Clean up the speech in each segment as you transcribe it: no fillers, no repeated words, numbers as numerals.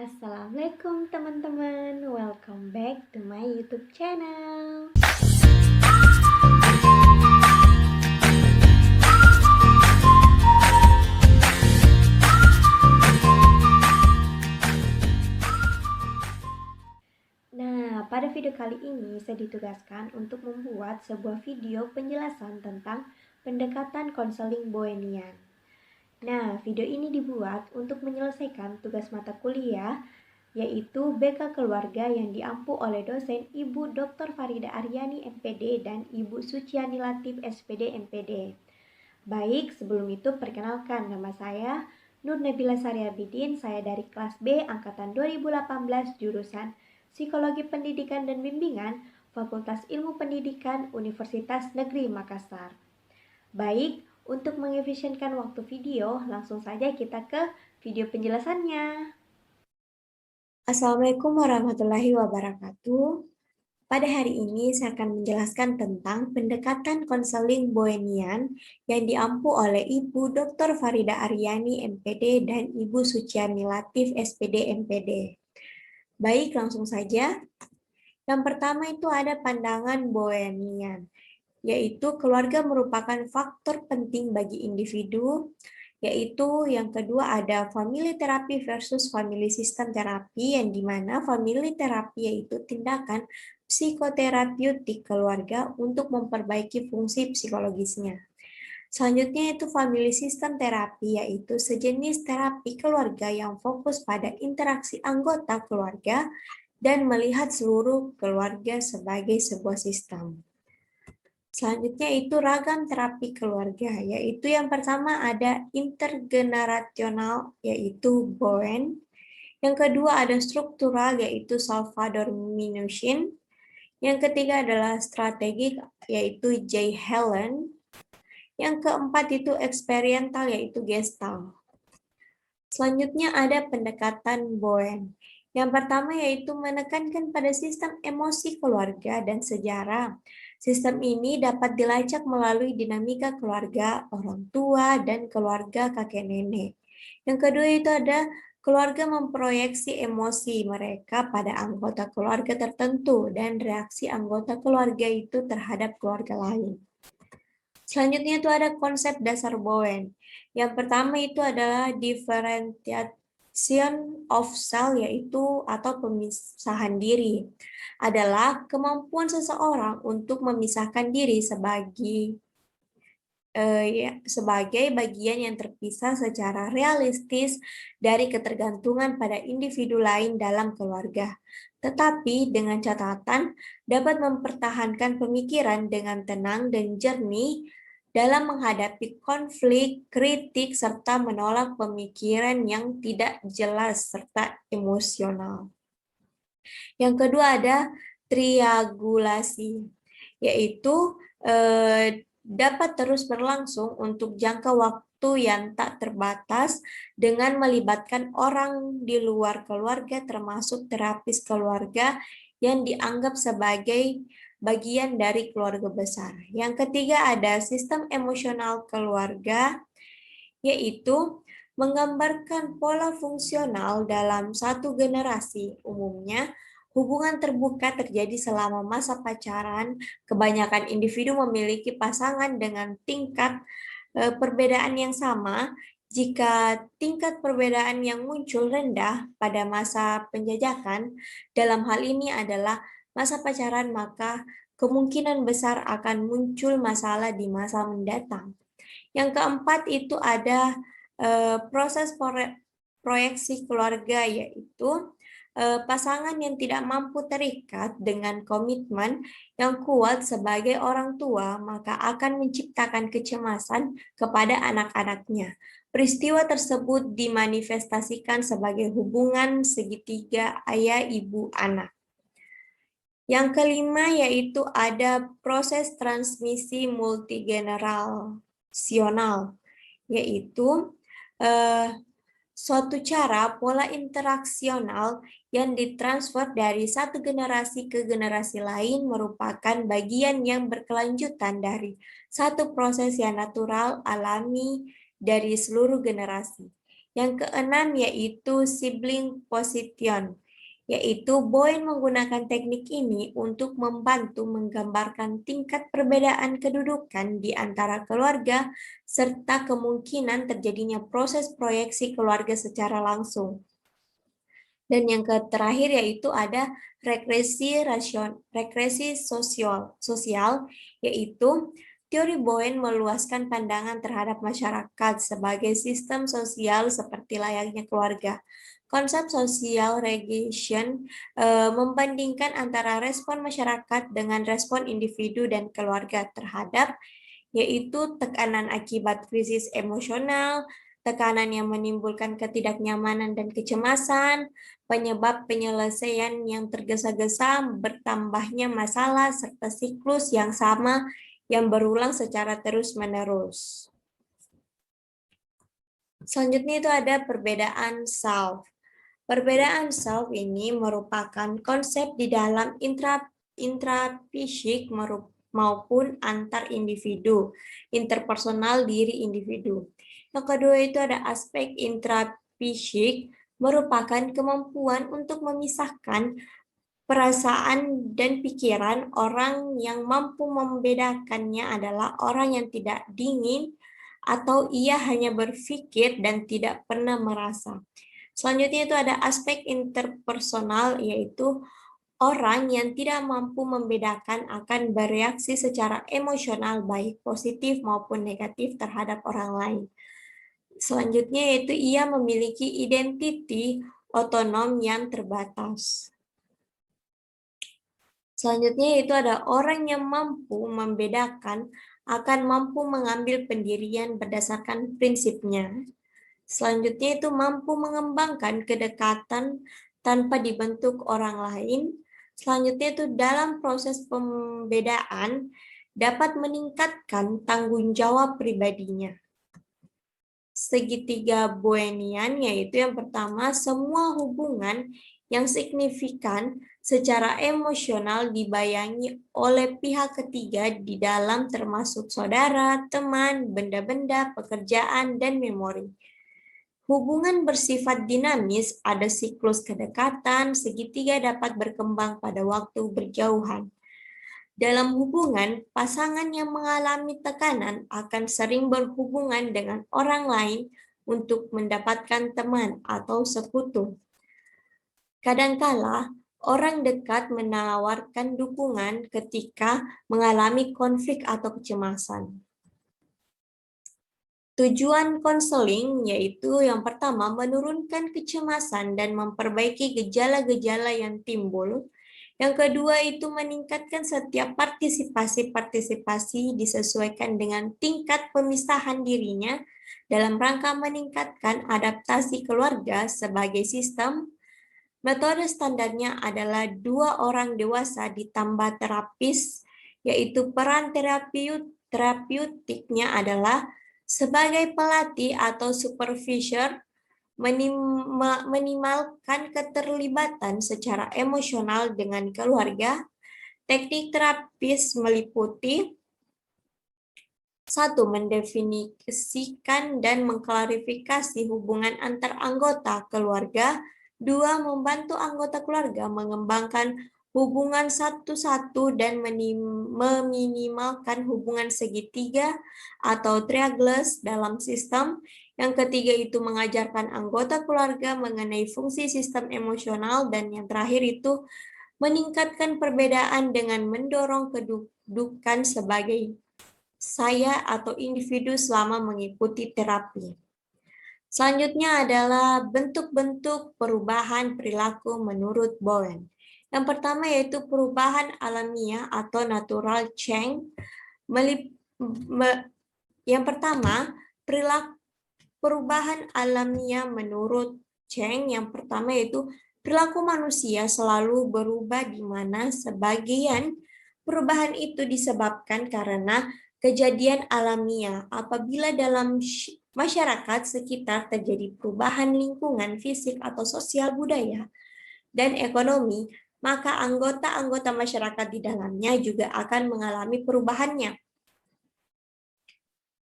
Assalamualaikum teman-teman, welcome back to my YouTube channel. Nah, pada video kali ini saya ditugaskan untuk membuat sebuah video penjelasan tentang pendekatan konseling Bohemian. Nah, video ini dibuat untuk menyelesaikan tugas mata kuliah yaitu BK Keluarga yang diampu oleh dosen Ibu Dr. Farida Aryani MPD dan Ibu Suciani Latif SPD MPD. Baik, sebelum itu perkenalkan nama saya Nur Nabila Saryabidin, saya dari kelas B angkatan 2018 jurusan Psikologi Pendidikan dan Bimbingan Fakultas Ilmu Pendidikan Universitas Negeri Makassar. Baik, untuk mengefisienkan waktu video, langsung saja kita ke video penjelasannya. Assalamualaikum warahmatullahi wabarakatuh. Pada hari ini saya akan menjelaskan tentang pendekatan konseling Bohemian yang diampu oleh Ibu Dr. Farida Aryani MPD dan Ibu Suciani Latif SPD MPD. Baik, langsung saja. Yang pertama itu ada pandangan Bohemian, yaitu keluarga merupakan faktor penting bagi individu, yaitu yang kedua ada family therapy versus family system therapy, yang dimana family therapy yaitu tindakan psikoterapeutik keluarga untuk memperbaiki fungsi psikologisnya. Selanjutnya itu family system therapy, yaitu sejenis terapi keluarga yang fokus pada interaksi anggota keluarga dan melihat seluruh keluarga sebagai sebuah sistem. Selanjutnya itu ragam terapi keluarga, yaitu yang pertama ada intergenerasional, yaitu Bowen. Yang kedua ada struktural, yaitu Salvador Minuchin. Yang ketiga adalah strategik, yaitu J. Helen. Yang keempat itu eksperimental, yaitu Gestalt. Selanjutnya ada pendekatan Bowen. Yang pertama yaitu menekankan pada sistem emosi keluarga dan sejarah. Sistem ini dapat dilacak melalui dinamika keluarga, orang tua, dan keluarga kakek nenek. Yang kedua itu ada keluarga memproyeksi emosi mereka pada anggota keluarga tertentu dan reaksi anggota keluarga itu terhadap keluarga lain. Selanjutnya itu ada konsep dasar Bowen. Yang pertama itu adalah differentiation of self, yaitu atau pemisahan diri. Adalah kemampuan seseorang untuk memisahkan diri sebagai bagian yang terpisah secara realistis dari ketergantungan pada individu lain dalam keluarga. Tetapi dengan catatan dapat mempertahankan pemikiran dengan tenang dan jernih dalam menghadapi konflik, kritik, serta menolak pemikiran yang tidak jelas serta emosional. Yang kedua ada triangulasi, yaitu dapat terus berlangsung untuk jangka waktu yang tak terbatas dengan melibatkan orang di luar keluarga termasuk terapis keluarga yang dianggap sebagai bagian dari keluarga besar. Yang ketiga ada sistem emosional keluarga, yaitu menggambarkan pola fungsional dalam satu generasi. Umumnya, hubungan terbuka terjadi selama masa pacaran. Kebanyakan individu memiliki pasangan dengan tingkat perbedaan yang sama. Jika tingkat perbedaan yang muncul rendah pada masa penjajakan, dalam hal ini adalah masa pacaran, maka kemungkinan besar akan muncul masalah di masa mendatang. Yang keempat itu ada proses proyeksi keluarga, yaitu pasangan yang tidak mampu terikat dengan komitmen yang kuat sebagai orang tua, maka akan menciptakan kecemasan kepada anak-anaknya. Peristiwa tersebut dimanifestasikan sebagai hubungan segitiga ayah, ibu, anak. Yang kelima yaitu ada proses transmisi multigenerasional, yaitu suatu cara pola interaksional yang ditransfer dari satu generasi ke generasi lain merupakan bagian yang berkelanjutan dari satu proses yang natural alami dari seluruh generasi. Yang keenam yaitu sibling position, yaitu Bowen menggunakan teknik ini untuk membantu menggambarkan tingkat perbedaan kedudukan di antara keluarga serta kemungkinan terjadinya proses proyeksi keluarga secara langsung. Dan yang terakhir yaitu ada regresi sosial, yaitu teori Bowen meluaskan pandangan terhadap masyarakat sebagai sistem sosial seperti layaknya keluarga. Konsep social regression membandingkan antara respon masyarakat dengan respon individu dan keluarga terhadap yaitu tekanan akibat krisis emosional, tekanan yang menimbulkan ketidaknyamanan dan kecemasan, penyebab penyelesaian yang tergesa-gesa, bertambahnya masalah, serta siklus yang sama yang berulang secara terus-menerus. Selanjutnya itu ada perbedaan self. Perbedaan self ini merupakan konsep di dalam intrapsikik maupun antar individu, interpersonal diri individu. Yang kedua itu ada aspek intrapsikik, merupakan kemampuan untuk memisahkan perasaan dan pikiran. Orang yang mampu membedakannya adalah orang yang tidak dingin atau ia hanya berpikir dan tidak pernah merasa. Selanjutnya itu ada aspek interpersonal, yaitu orang yang tidak mampu membedakan akan bereaksi secara emosional baik positif maupun negatif terhadap orang lain. Selanjutnya yaitu ia memiliki identiti otonom yang terbatas. Selanjutnya yaitu ada orang yang mampu membedakan akan mampu mengambil pendirian berdasarkan prinsipnya. Selanjutnya itu mampu mengembangkan kedekatan tanpa dibentuk orang lain. Selanjutnya itu dalam proses pembedaan dapat meningkatkan tanggung jawab pribadinya. Segitiga Bohemian yaitu yang pertama, semua hubungan yang signifikan secara emosional dibayangi oleh pihak ketiga di dalam termasuk saudara, teman, benda-benda, pekerjaan, dan memori. Hubungan bersifat dinamis, ada siklus kedekatan, segitiga dapat berkembang pada waktu berjauhan. Dalam hubungan, pasangan yang mengalami tekanan akan sering berhubungan dengan orang lain untuk mendapatkan teman atau sekutu. Kadangkala, orang dekat menawarkan dukungan ketika mengalami konflik atau kecemasan. Tujuan konseling yaitu yang pertama menurunkan kecemasan dan memperbaiki gejala-gejala yang timbul. Yang kedua itu meningkatkan setiap partisipasi disesuaikan dengan tingkat pemisahan dirinya dalam rangka meningkatkan adaptasi keluarga sebagai sistem. Metode standarnya adalah 2 orang dewasa ditambah terapis, yaitu peran terapeutiknya adalah sebagai pelatih atau supervisor, minimalkan keterlibatan secara emosional dengan keluarga. Teknik terapis meliputi 1. Mendefinisikan dan mengklarifikasi hubungan antar anggota keluarga. 2. Membantu anggota keluarga mengembangkan hubungan satu-satu dan meminimalkan hubungan segitiga atau triangles dalam sistem. Yang ketiga itu mengajarkan anggota keluarga mengenai fungsi sistem emosional. Dan yang terakhir itu meningkatkan perbedaan dengan mendorong kedudukan sebagai saya atau individu selama mengikuti terapi. Selanjutnya adalah bentuk-bentuk perubahan perilaku menurut Bowen. Yang pertama yaitu perubahan alamiah atau natural change. Yang pertama, perubahan alamiah menurut Cheng. Yang pertama yaitu perilaku manusia selalu berubah di mana sebagian perubahan itu disebabkan karena kejadian alamiah. Apabila dalam masyarakat sekitar terjadi perubahan lingkungan fisik atau sosial budaya dan ekonomi, maka anggota-anggota masyarakat di dalamnya juga akan mengalami perubahannya.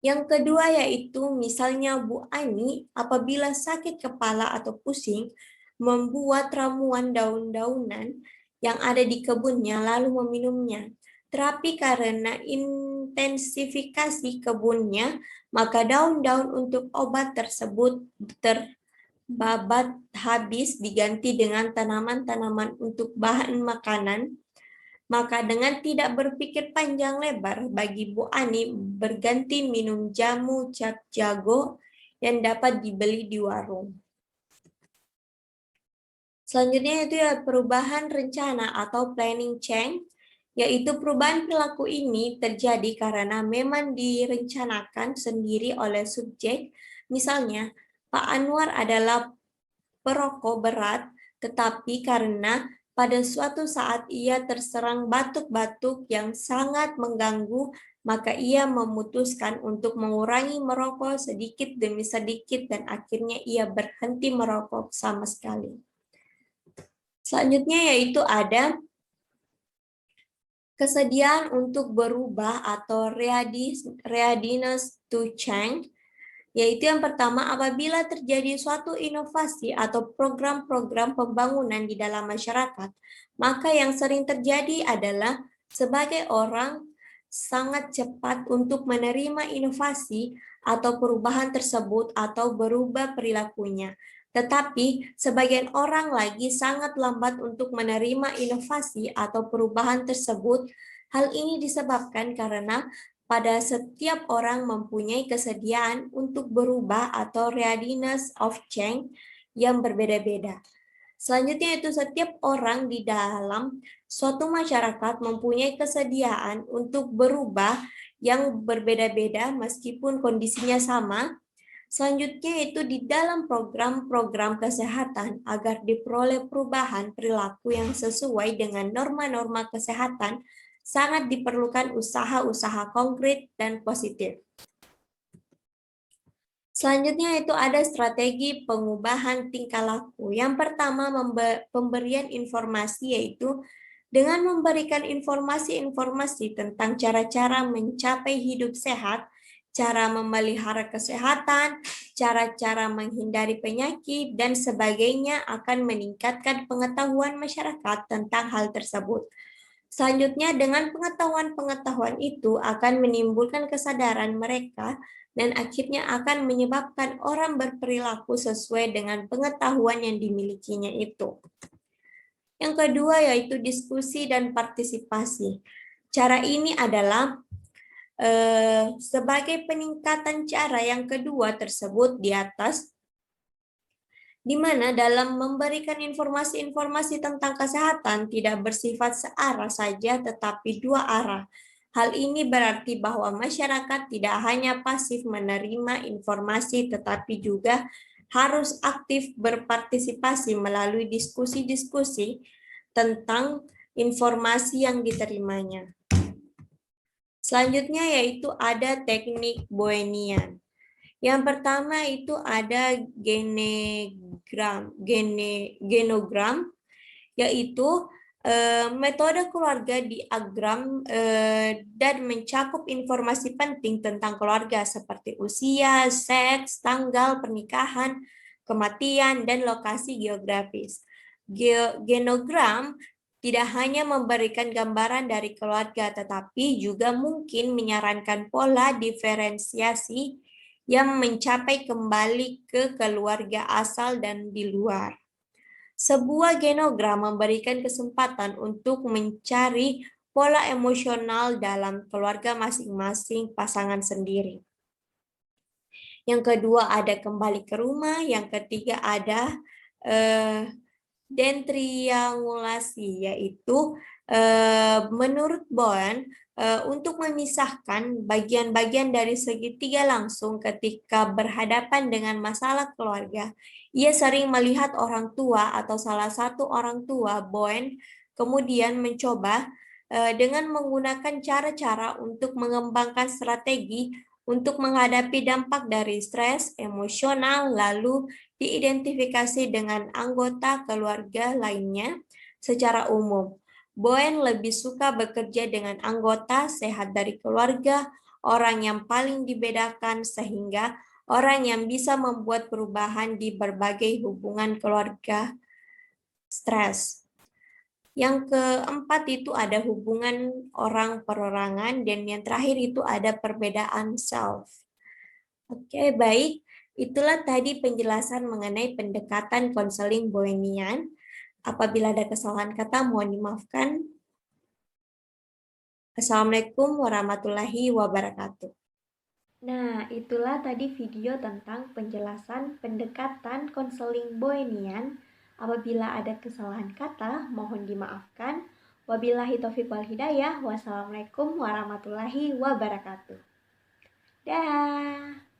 Yang kedua yaitu misalnya Bu Ani apabila sakit kepala atau pusing, membuat ramuan daun-daunan yang ada di kebunnya lalu meminumnya. Tetapi karena intensifikasi kebunnya, maka daun-daun untuk obat tersebut terbabat habis diganti dengan tanaman-tanaman untuk bahan makanan. Maka dengan tidak berpikir panjang lebar, bagi Bu Ani berganti minum jamu cap jago yang dapat dibeli di warung. Selanjutnya itu ya perubahan rencana atau planning change, yaitu perubahan perilaku ini terjadi karena memang direncanakan sendiri oleh subjek. Misalnya, Pak Anwar adalah perokok berat, tetapi karena pada suatu saat ia terserang batuk-batuk yang sangat mengganggu, maka ia memutuskan untuk mengurangi merokok sedikit demi sedikit dan akhirnya ia berhenti merokok sama sekali. Selanjutnya yaitu ada kesediaan untuk berubah atau readiness to change, yaitu yang pertama apabila terjadi suatu inovasi atau program-program pembangunan di dalam masyarakat, maka yang sering terjadi adalah sebagai orang sangat cepat untuk menerima inovasi atau perubahan tersebut atau berubah perilakunya. Tetapi sebagian orang lagi sangat lambat untuk menerima inovasi atau perubahan tersebut. Hal ini disebabkan karena pada setiap orang mempunyai kesediaan untuk berubah atau readiness of change yang berbeda-beda. Selanjutnya itu setiap orang di dalam suatu masyarakat mempunyai kesediaan untuk berubah yang berbeda-beda meskipun kondisinya sama. Selanjutnya itu di dalam program-program kesehatan agar diperoleh perubahan perilaku yang sesuai dengan norma-norma kesehatan sangat diperlukan usaha-usaha konkret dan positif. Selanjutnya itu ada strategi pengubahan tingkah laku. Yang pertama pemberian informasi, yaitu dengan memberikan informasi-informasi tentang cara-cara mencapai hidup sehat, cara memelihara kesehatan, cara-cara menghindari penyakit, dan sebagainya akan meningkatkan pengetahuan masyarakat tentang hal tersebut. Selanjutnya, dengan pengetahuan-pengetahuan itu akan menimbulkan kesadaran mereka dan akhirnya akan menyebabkan orang berperilaku sesuai dengan pengetahuan yang dimilikinya itu. Yang kedua yaitu diskusi dan partisipasi. Cara ini adalah sebagai peningkatan cara yang kedua tersebut di atas, di mana dalam memberikan informasi-informasi tentang kesehatan tidak bersifat searah saja tetapi dua arah. Hal ini berarti bahwa masyarakat tidak hanya pasif menerima informasi tetapi juga harus aktif berpartisipasi melalui diskusi-diskusi tentang informasi yang diterimanya. Selanjutnya yaitu ada teknik Boenian. Yang pertama itu ada genogram, yaitu metode keluarga diagram dan mencakup informasi penting tentang keluarga seperti usia, seks, tanggal pernikahan, kematian, dan lokasi geografis. Genogram tidak hanya memberikan gambaran dari keluarga, tetapi juga mungkin menyarankan pola diferensiasi yang mencapai kembali ke keluarga asal dan di luar. Sebuah genogram memberikan kesempatan untuk mencari pola emosional dalam keluarga masing-masing pasangan sendiri. Yang kedua ada kembali ke rumah, yang ketiga ada dentriangulasi, yaitu menurut Bowen untuk memisahkan bagian-bagian dari segitiga langsung ketika berhadapan dengan masalah keluarga. Ia sering melihat orang tua atau salah satu orang tua Bowen kemudian mencoba dengan menggunakan cara-cara untuk mengembangkan strategi untuk menghadapi dampak dari stres emosional, lalu diidentifikasi dengan anggota keluarga lainnya secara umum. Bowen lebih suka bekerja dengan anggota sehat dari keluarga, orang yang paling dibedakan, sehingga orang yang bisa membuat perubahan di berbagai hubungan keluarga stres. Yang keempat itu ada hubungan orang perorangan, dan yang terakhir itu ada perbedaan self. Oke, baik. Itulah tadi penjelasan mengenai pendekatan konseling Bohemian. Apabila ada kesalahan kata, mohon dimaafkan. Assalamualaikum warahmatullahi wabarakatuh. Nah, itulah tadi video tentang penjelasan pendekatan konseling Bohemian. Apabila ada kesalahan kata, mohon dimaafkan. Wabillahi taufiq wal hidayah. Wassalamualaikum warahmatullahi wabarakatuh. Dah.